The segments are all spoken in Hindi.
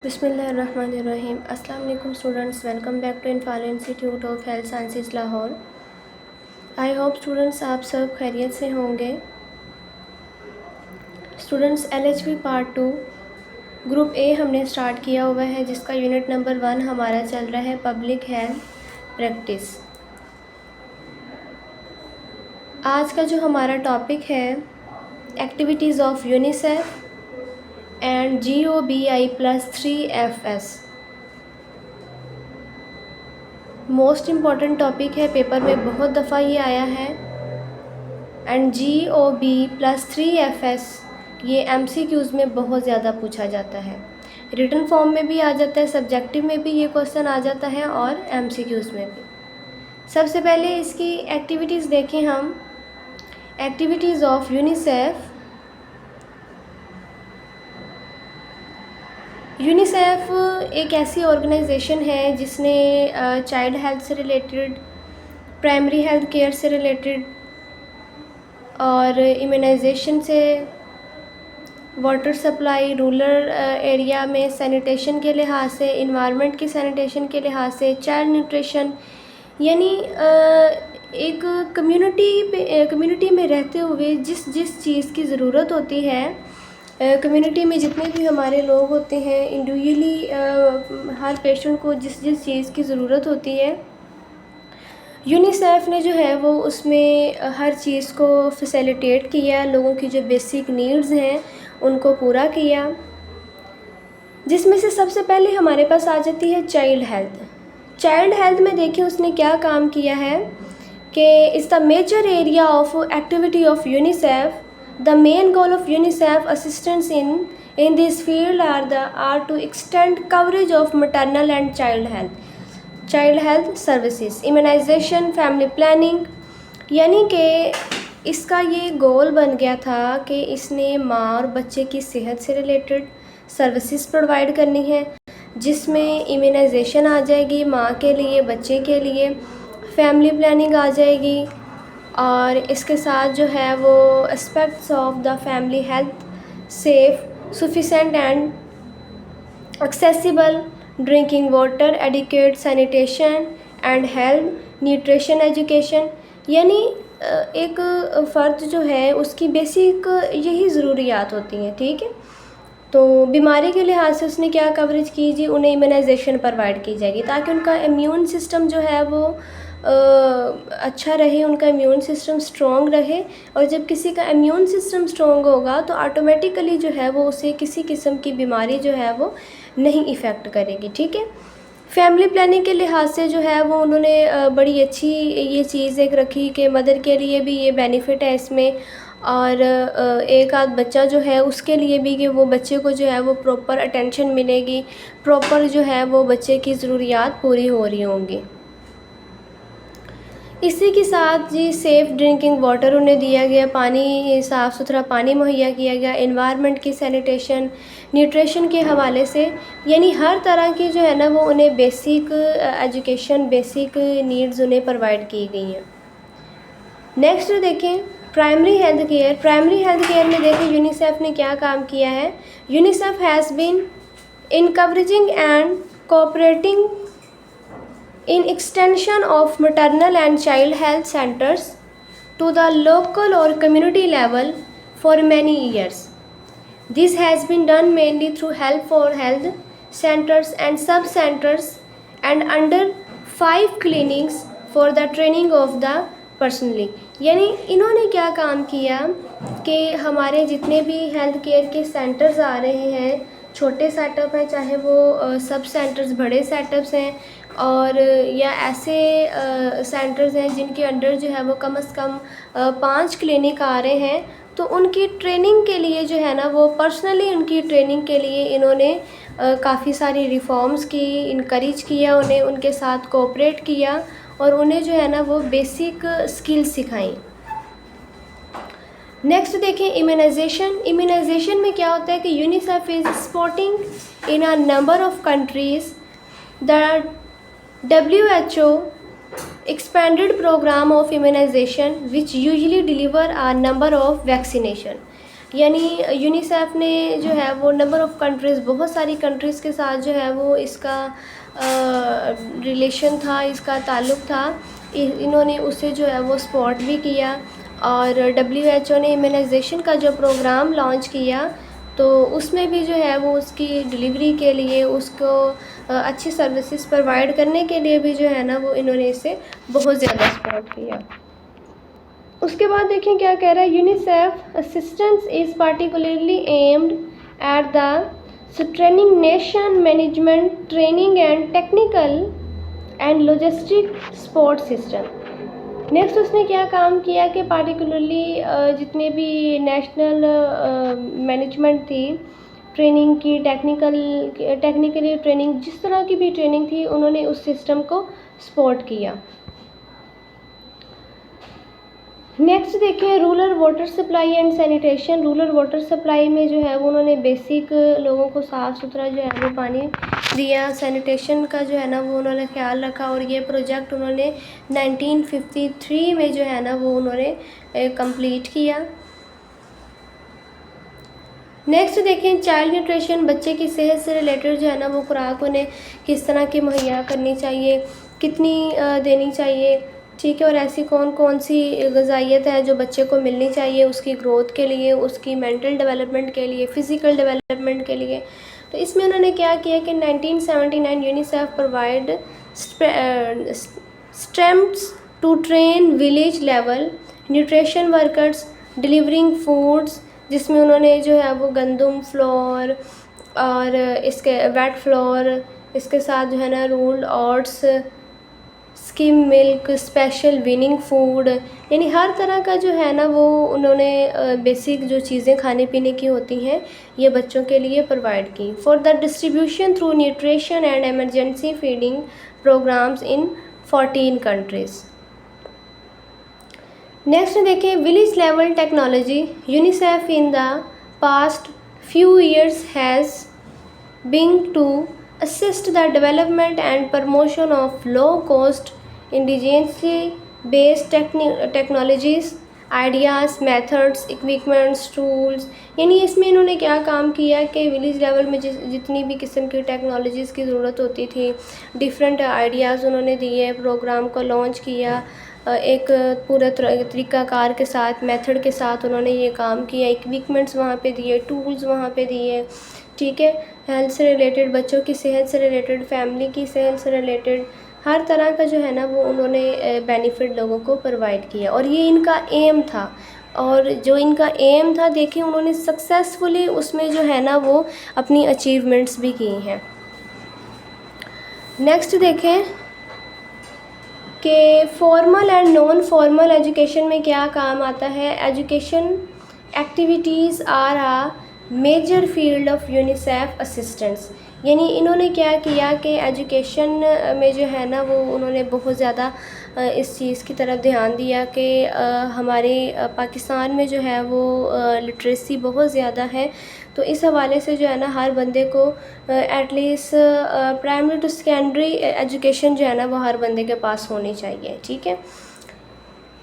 बिस्मिल्लाहिर्रहमानिर्रहीम। अस्सलाम वालेकुम students, welcome back to Infal institute of health sciences Lahore. I hope students आप सब खैरियत से होंगे। Students, LHV part 2 group A हमने स्टार्ट किया हुआ है, जिसका यूनिट नंबर 1 हमारा चल रहा है पब्लिक हेल्थ प्रैक्टिस। आज का जो हमारा टॉपिक है activities of UNICEF and GOBI+3FS। Most important topic है, पेपर में बहुत दफ़ा ये आया है। एंड GOB+3FS ये MCQs में बहुत ज़्यादा पूछा जाता है। रिटन फॉर्म में भी आ जाता है, सब्जेक्टिव में भी ये क्वेश्चन आ जाता है और MCQs में भी। सबसे पहले इसकी एक्टिविटीज़ देखें हम। Activities of UNICEF. यूनिसेफ एक ऐसी ऑर्गेनाइजेशन है जिसने चाइल्ड हेल्थ से रिलेटेड, प्राइमरी हेल्थ केयर से रिलेटेड और इम्यूनाइजेशन से, वाटर सप्लाई, रूरल एरिया में सैनिटेशन के लिहाज से, इन्वायरमेंट की सैनिटेशन के लिहाज से, चाइल्ड न्यूट्रिशन, यानी एक कम्युनिटी में रहते हुए जिस चीज़ की ज़रूरत होती है, कम्युनिटी में जितने भी हमारे लोग होते हैं, इंडिविजुअली हर पेशेंट को जिस चीज़ की ज़रूरत होती है, यूनिसेफ ने जो है वो उसमें हर चीज़ को फैसिलिटेट किया, लोगों की जो बेसिक नीड्स हैं उनको पूरा किया। जिसमें से सबसे पहले हमारे पास आ जाती है चाइल्ड हेल्थ। चाइल्ड हेल्थ में देखिए उसने क्या काम किया है कि is the major area of activity of UNICEF. The main goal of UNICEF assistance in this field are to extend coverage of maternal and child health services, immunisation, family planning. यानी कि इसका ये गोल बन गया था कि इसने माँ और बच्चे की सेहत से रिलेटेड सर्विसेज प्रोवाइड करनी है, जिसमें इम्यूनाइजेशन आ जाएगी माँ के लिए, बच्चे के लिए, फैमिली प्लानिंग आ जाएगी, और इसके साथ जो है वो aspects of the family health, safe, sufficient and accessible drinking water, adequate sanitation and health, nutrition, education. यानी एक फ़र्द जो है उसकी बेसिक यही ज़रूरियात होती हैं, ठीक है। तो बीमारी के लिहाज से उसने क्या कवरेज की जी, उन्हें इम्यूनाइजेशन प्रोवाइड की जाएगी ताकि उनका इम्यून सिस्टम जो है वो अच्छा रहे, उनका इम्यून सिस्टम स्ट्रॉन्ग रहे। और जब किसी का इम्यून सिस्टम स्ट्रॉन्ग होगा तो ऑटोमेटिकली जो है वो उसे किसी किस्म की बीमारी जो है वो नहीं इफ़ेक्ट करेगी, ठीक है। फैमिली प्लानिंग के लिहाज से जो है वो उन्होंने बड़ी अच्छी ये चीज़ एक रखी कि मदर के लिए भी ये बेनिफिट है इसमें, और एक आध बच्चा जो है उसके लिए भी कि वो बच्चे को जो है वो प्रॉपर अटेंशन मिलेगी, प्रॉपर जो है वो बच्चे की ज़रूरियात पूरी हो रही होंगी। इसी के साथ जी सेफ़ ड्रिंकिंग वाटर उन्हें दिया गया, पानी, साफ़ सुथरा पानी मुहैया किया गया, एनवायरनमेंट की सैनिटेशन, न्यूट्रिशन के हवाले से, यानी हर तरह की जो है ना वो उन्हें बेसिक एजुकेशन, बेसिक नीड्स उन्हें प्रोवाइड की गई हैं। नेक्स्ट देखें primary health care. Primary health care में देखें यूनिसेफ ने क्या काम किया है। UNICEF has been encouraging and cooperating in extension of maternal and child health centers to the local or community level for many years. This has been done mainly through help for health centers and sub-centers and under 5 clinics for the training of the personally। यानी इन्होंने क्या काम किया कि हमारे जितने भी हेल्थ केयर के सेंटर्स आ रहे हैं, छोटे सेटअप हैं चाहे वो सब सेंटर्स बड़े सेटअप्स हैं, और या ऐसे सेंटर्स हैं जिनके अंडर जो है वो कम से कम 5 क्लिनिक आ रहे हैं, तो उनकी ट्रेनिंग के लिए जो है ना वो पर्सनली उनकी ट्रेनिंग के लिए इन्होंने काफ़ी सारी रिफॉर्म्स की, इनकरेज किया, उन्हें उनके साथ कोऑपरेट किया और उन्हें जो है ना वो बेसिक स्किल्स सिखाई। नेक्स्ट देखें इम्यूनाइजेशन। इम्यूनाइजेशन में क्या होता है कि UNICEF is supporting in a number of countries the WHO expanded program of immunization which usually deliver a number of vaccination। यानी यूनिसेफ ने जो है वो नंबर ऑफ़ कंट्रीज़, बहुत सारी कंट्रीज़ के साथ जो है वो इसका रिलेशन था, इसका ताल्लुक़ था। इन्होंने उसे जो है वो सपोर्ट भी किया। और WHO ने इम्यूनाइजेशन का जो प्रोग्राम लॉन्च किया, तो उसमें भी जो है वो उसकी डिलीवरी के लिए, उसको अच्छी सर्विसेज प्रोवाइड करने के लिए भी जो है ना वो इन्होंने इसे बहुत ज़्यादा सपोर्ट किया। उसके बाद देखें क्या कह रहा है, UNICEF assistance is particularly aimed at the straining nation management training and technical and logistic support system. Next उसने क्या काम किया कि पार्टिकुलरली जितने भी नेशनल मैनेजमेंट थी, ट्रेनिंग की, टेक्निकली ट्रेनिंग, जिस तरह की भी ट्रेनिंग थी, उन्होंने उस सिस्टम को सपोर्ट किया। नेक्स्ट देखें rural water supply and sanitation. Rural water supply में जो है वो उन्होंने बेसिक लोगों को साफ़ सुथरा जो है वो पानी दिया। सैनिटेशन का जो है ना वो उन्होंने ख्याल रखा, और ये प्रोजेक्ट उन्होंने 1953 में जो है ना वो उन्होंने कंप्लीट किया। नेक्स्ट देखें चाइल्ड न्यूट्रिशन। बच्चे की सेहत से रिलेटेड जो है ना वो खुराक उन्हें किस तरह की मुहैया करनी चाहिए, कितनी देनी चाहिए, ठीक है, और ऐसी कौन कौन सी ग़िज़ाइयत है जो बच्चे को मिलनी चाहिए उसकी ग्रोथ के लिए, उसकी मेंटल डेवलपमेंट के लिए, फ़िज़िकल डेवलपमेंट के लिए। तो इसमें उन्होंने क्या किया कि 1979 UNICEF provide strengths to train village level nutrition workers delivering foods, जिसमें उन्होंने जो है वो गंदम फ्लोर और इसके वेट फ्लोर, इसके साथ जो है ना ruled oats, skim milk, special winning food, यानी हर तरह का जो है ना वो उन्होंने बेसिक जो चीज़ें खाने पीने की होती हैं ये बच्चों के लिए प्रोवाइड की। For the distribution through nutrition and emergency feeding programmes in 14 countries. Next देखें village level technology. UNICEF in the past few years has been to assist the development and promotion of low-cost, indigenously based technologies, ideas, methods, equipments, tools। यानी इसमें इन्होंने क्या काम किया कि विलेज लेवल में जितनी भी किस्म की टेक्नोलॉजीज़ की ज़रूरत होती थी, डिफरेंट आइडियाज़ उन्होंने दिए, प्रोग्राम को लॉन्च किया, एक पूरा तरीक़ाकार के साथ, मेथड के साथ उन्होंने ये काम किया। इक्विपमेंट्स वहाँ पे दिए, टूल्स वहाँ पे दिए, ठीक है, हेल्थ से रिलेटेड, बच्चों की सेहत से रिलेटेड, फैमिली की सेहत से रिलेटेड, हर तरह का जो है ना वो उन्होंने बेनिफिट लोगों को प्रोवाइड किया। और ये इनका एम था, और जो इनका एम था देखें उन्होंने सक्सेसफुली उसमें जो है ना वो अपनी अचीवमेंट्स भी की हैं। नेक्स्ट देखें कि formal and non formal education में क्या काम आता है। Education activities are a major field of UNICEF assistance. यानी इन्होंने क्या किया कि एजुकेशन में जो है ना वो उन्होंने बहुत ज़्यादा इस चीज़ की तरफ ध्यान दिया कि हमारे पाकिस्तान में जो है वो लिटरेसी बहुत ज़्यादा है, तो इस हवाले से जो है ना हर बंदे को at least primary to secondary education जो है ना वो हर बंदे के पास होनी चाहिए, ठीक है।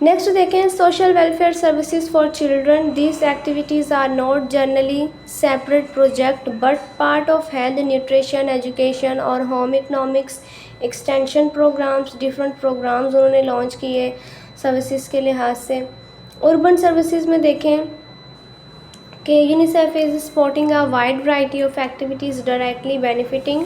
नेक्स्ट देखें social welfare services for children. These activities are not generally separate project but part of health, nutrition, education और home economics extension programmes. Different programmes उन्होंने लॉन्च किए सर्विसेज के लिहाज से। अर्बन सर्विसेज में देखें कि UNICEF is supporting a wide variety of activities directly benefiting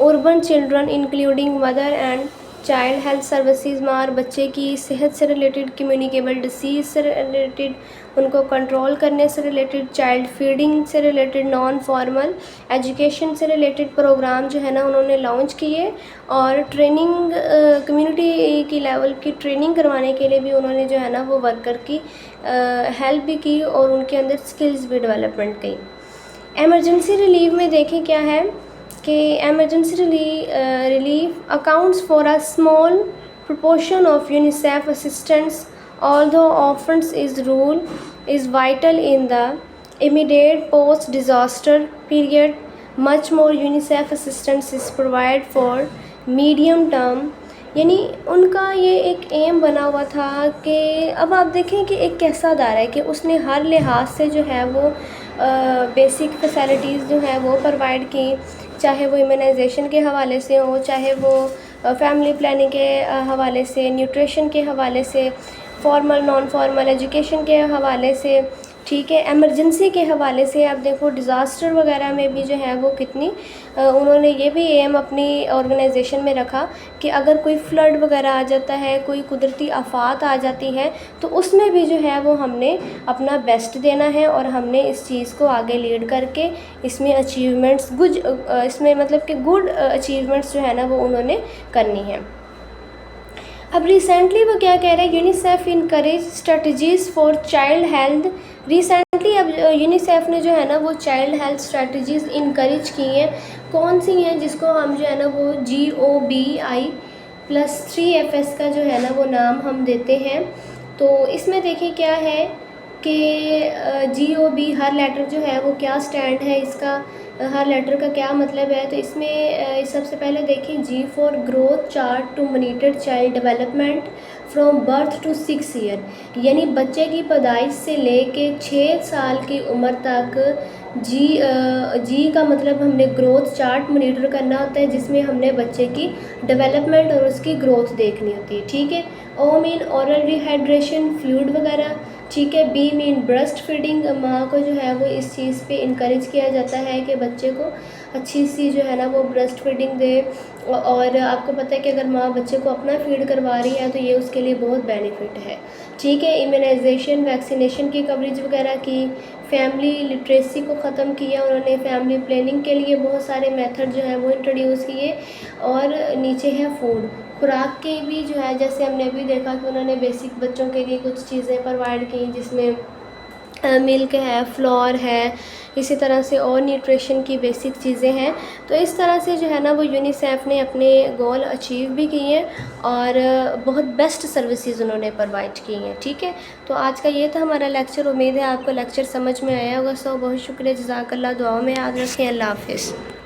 urban children including mother and child health services में, और बच्चे की सेहत से रिलेटेड, कम्युनिकेबल डिसीज़ से रिलेटेड, उनको कंट्रोल करने से रिलेटेड, चाइल्ड फीडिंग से रिलेटेड, नॉन फॉर्मल एजुकेशन से रिलेटेड प्रोग्राम जो है ना उन्होंने लॉन्च किए। और ट्रेनिंग कम्युनिटी की लेवल की ट्रेनिंग करवाने के लिए भी उन्होंने जो है ना वो वर्कर की हेल्प भी की और उनके अंदर स्किल्स भी डेवलपमेंट की। एमरजेंसी रिलीफ में देखें क्या है कि emergency relief accounts for a small proportion of UNICEF assistance, although often its role is vital in the immediate post-disaster period. Much more UNICEF assistance is provided for medium-term यानी उनका ये एक एम बना हुआ था कि अब आप देखें कि एक कैसा अदारा है कि उसने हर लिहाज से जो है वो बेसिक फैसिलिटीज़ जो है वो प्रोवाइड की, चाहे वो इम्यूनाइजेशन के हवाले से हो, चाहे वो फैमिली प्लानिंग के हवाले से, न्यूट्रिशन के हवाले से, फॉर्मल नॉन फॉर्मल एजुकेशन के हवाले से, ठीक है, एमरजेंसी के हवाले से। आप देखो डिज़ास्टर वगैरह में भी जो है वो कितनी उन्होंने ये भी एम अपनी ऑर्गेनाइजेशन में रखा कि अगर कोई फ्लड वगैरह आ जाता है, कोई कुदरती आफात आ जाती है, तो उसमें भी जो है वो हमने अपना बेस्ट देना है और हमने इस चीज़ को आगे लीड करके इसमें अचीवमेंट्स इसमें मतलब कि गुड अचीवमेंट्स जो है ना वो उन्होंने करनी है। अब रिसेंटली वो क्या कह रहे हैं, UNICEF encourage strategies for child health. Recently अब यूनिसेफ ने जो है ना वो चाइल्ड हेल्थ स्ट्रेटजीज़ इनकरेज की हैं। कौन सी हैं, जिसको हम जो है ना वो GOBI+3FS का जो है ना वो नाम हम देते हैं। तो इसमें देखिए क्या है कि GOB हर लेटर जो है वो क्या स्टैंड है इसका, हर लेटर का क्या मतलब है। तो इसमें सबसे पहले देखिए G for growth chart to monitor child development from birth to 6 year, यानी बच्चे की पैदाइश से लेके 6 साल की उम्र तक जी का मतलब हमने ग्रोथ चार्ट मॉनिटर करना होता है, जिसमें हमने बच्चे की डेवलपमेंट और उसकी ग्रोथ देखनी होती है, ठीक है। O mean oral rehydration, fluid वगैरह, ठीक है। B मीन ब्रेस्ट फीडिंग, माँ को जो है वो इस चीज़ पे इनकरेज किया जाता है कि बच्चे को अच्छी सी जो है ना वो ब्रेस्ट फीडिंग दे। और आपको पता है कि अगर माँ बच्चे को अपना फीड करवा रही है तो ये उसके लिए बहुत बेनिफिट है, ठीक है। इम्यूनाइजेशन, वैक्सीनेशन की कवरेज वगैरह की, फैमिली लिटरेसी को ख़त्म किया उन्होंने, फैमिली प्लानिंग के लिए बहुत सारे मेथड जो है वो इंट्रोड्यूस किए। और नीचे है फूड, खुराक के भी जो है, जैसे हमने अभी देखा कि उन्होंने बेसिक बच्चों के लिए कुछ चीज़ें प्रोवाइड की, जिसमें मिल्क है, फ्लोर है, इसी तरह से और न्यूट्रिशन की बेसिक चीज़ें हैं। तो इस तरह से जो है ना वो यूनिसेफ ने अपने गोल अचीव भी किए हैं और बहुत बेस्ट सर्विसेज उन्होंने प्रोवाइड की हैं, ठीक है। तो आज का ये था हमारा लेक्चर। उम्मीद है आपको लेक्चर समझ में आया होगा। सो बहुत शुक्रिया, जज़ाकल्लाह। दुआओं में याद रखें। अल्लाह हाफ़िज़।